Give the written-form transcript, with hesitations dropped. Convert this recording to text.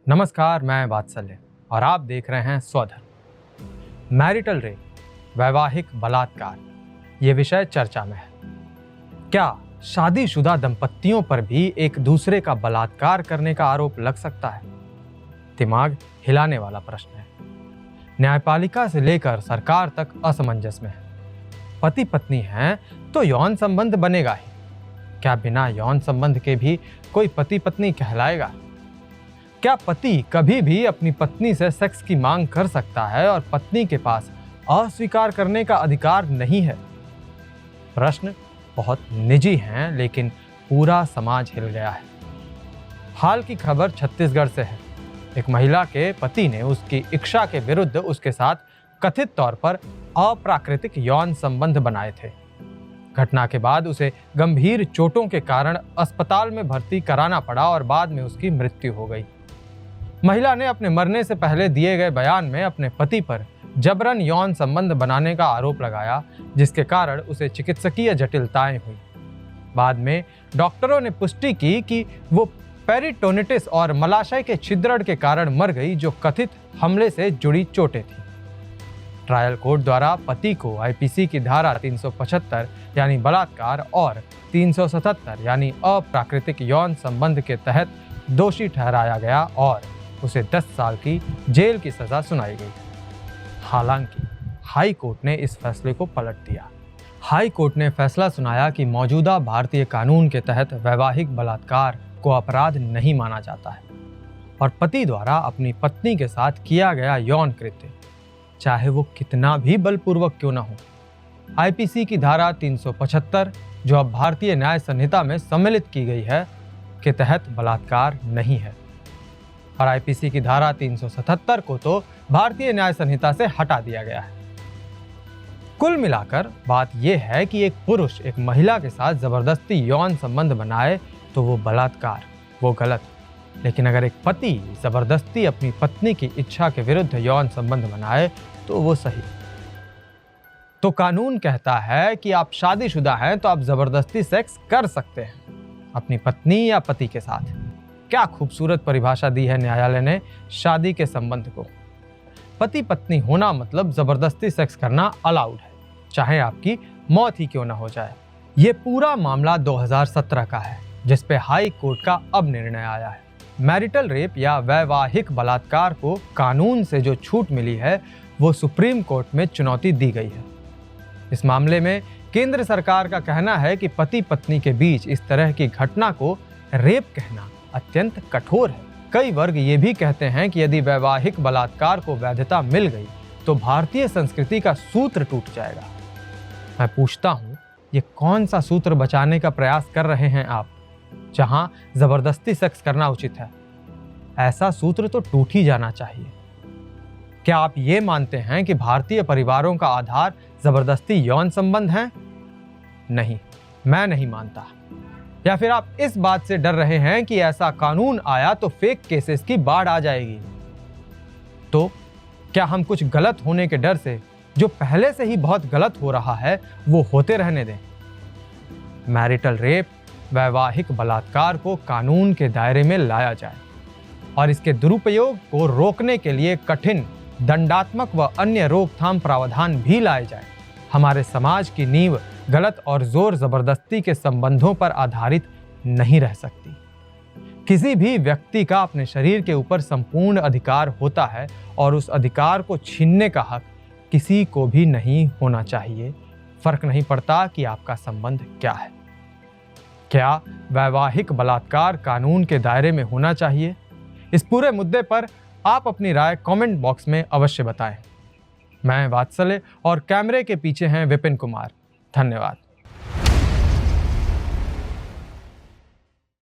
नमस्कार, मैं वात्सल्य और आप देख रहे हैं स्वधर्म। मैरिटल रेप, वैवाहिक बलात्कार, ये विषय चर्चा में है। क्या शादीशुदा दंपत्तियों पर भी एक दूसरे का बलात्कार करने का आरोप लग सकता है? दिमाग हिलाने वाला प्रश्न है। न्यायपालिका से लेकर सरकार तक असमंजस में है। पति पत्नी हैं तो यौन संबंध बनेगा ही। क्या बिना यौन संबंध के भी कोई पति पत्नी कहलाएगा? क्या पति कभी भी अपनी पत्नी से सेक्स की मांग कर सकता है और पत्नी के पास अस्वीकार करने का अधिकार नहीं है? प्रश्न बहुत निजी हैं, लेकिन पूरा समाज हिल गया है। हाल की खबर छत्तीसगढ़ से है। एक महिला के पति ने उसकी इच्छा के विरुद्ध उसके साथ कथित तौर पर अप्राकृतिक यौन संबंध बनाए थे। घटना के बाद उसे गंभीर चोटों के कारण अस्पताल में भर्ती कराना पड़ा और बाद में उसकी मृत्यु हो गई। महिला ने अपने मरने से पहले दिए गए बयान में अपने पति पर जबरन यौन संबंध बनाने का आरोप लगाया, जिसके कारण उसे चिकित्सकीय जटिलताएं हुई। बाद में डॉक्टरों ने पुष्टि की कि वो पेरिटोनिटिस और मलाशय के छिद्रण के कारण मर गई, जो कथित हमले से जुड़ी चोटें थी। ट्रायल कोर्ट द्वारा पति को आईपीसी की धारा 375 यानी बलात्कार और 377 यानी अप्राकृतिक यौन संबंध के तहत दोषी ठहराया गया और उसे 10 साल की जेल की सजा सुनाई गई। हालांकि हाई कोर्ट ने इस फैसले को पलट दिया। हाई कोर्ट ने फैसला सुनाया कि मौजूदा भारतीय कानून के तहत वैवाहिक बलात्कार को अपराध नहीं माना जाता है और पति द्वारा अपनी पत्नी के साथ किया गया यौन कृत्य, चाहे वो कितना भी बलपूर्वक क्यों न हो, आईपीसी की धारा 375, जो अब भारतीय न्याय संहिता में सम्मिलित की गई है, के तहत बलात्कार नहीं है। और आईपीसी की धारा 377 को तो भारतीय न्याय संहिता से हटा दिया गया है। कुल मिलाकर बात यह है कि एक पुरुष एक महिला के साथ जबरदस्ती यौन संबंध बनाए तो वो बलात्कार, वो गलत। लेकिन अगर एक पति जबरदस्ती अपनी पत्नी की इच्छा के विरुद्ध यौन संबंध बनाए तो वो सही। तो कानून कहता है कि आप शादीशुदा हैं तो आप जबरदस्ती सेक्स कर सकते हैं अपनी पत्नी या पति के साथ। क्या खूबसूरत परिभाषा दी है न्यायालय ने शादी के संबंध को। पति पत्नी होना मतलब जबरदस्ती सेक्स करना अलाउड है, चाहे आपकी मौत ही क्यों ना हो जाए। ये पूरा मामला 2017 का है, जिस पे हाई कोर्ट का अब निर्णय आया है। मैरिटल रेप या वैवाहिक बलात्कार को कानून से जो छूट मिली है, वो सुप्रीम कोर्ट में चुनौती दी गई है। इस मामले में केंद्र सरकार का कहना है कि पति पत्नी के बीच इस तरह की घटना को रेप कहना अत्यंत कठोर है। कई वर्ग ये भी कहते हैं कि यदि वैवाहिक बलात्कार को वैधता मिल गई तो भारतीय संस्कृति का सूत्र टूट जाएगा। मैं पूछता हूँ, ये कौन सा सूत्र बचाने का प्रयास कर रहे हैं आप, जहां जबरदस्ती सेक्स करना उचित है? ऐसा सूत्र तो टूट ही जाना चाहिए। क्या आप ये मानते हैं कि भारतीय परिवारों का आधार जबरदस्ती यौन संबंध है? नहीं, मैं नहीं मानता। या फिर आप इस बात से डर रहे हैं कि ऐसा कानून आया तो फेक केसेस की बाढ़ आ जाएगी? तो क्या हम कुछ गलत होने के डर से जो पहले से ही बहुत गलत हो रहा है वो होते रहने दें? मैरिटल रेप, वैवाहिक बलात्कार को कानून के दायरे में लाया जाए और इसके दुरुपयोग को रोकने के लिए कठिन दंडात्मक व अन्य रोकथाम प्रावधान भी लाए जाए। हमारे समाज की नींव गलत और जोर जबरदस्ती के संबंधों पर आधारित नहीं रह सकती। किसी भी व्यक्ति का अपने शरीर के ऊपर संपूर्ण अधिकार होता है और उस अधिकार को छीनने का हक किसी को भी नहीं होना चाहिए, फर्क नहीं पड़ता कि आपका संबंध क्या है। क्या वैवाहिक बलात्कार कानून के दायरे में होना चाहिए? इस पूरे मुद्दे पर आप अपनी राय कमेंट बॉक्स में अवश्य बताएं। मैं वात्सल्य और कैमरे के पीछे हैं विपिन कुमार। धन्यवाद।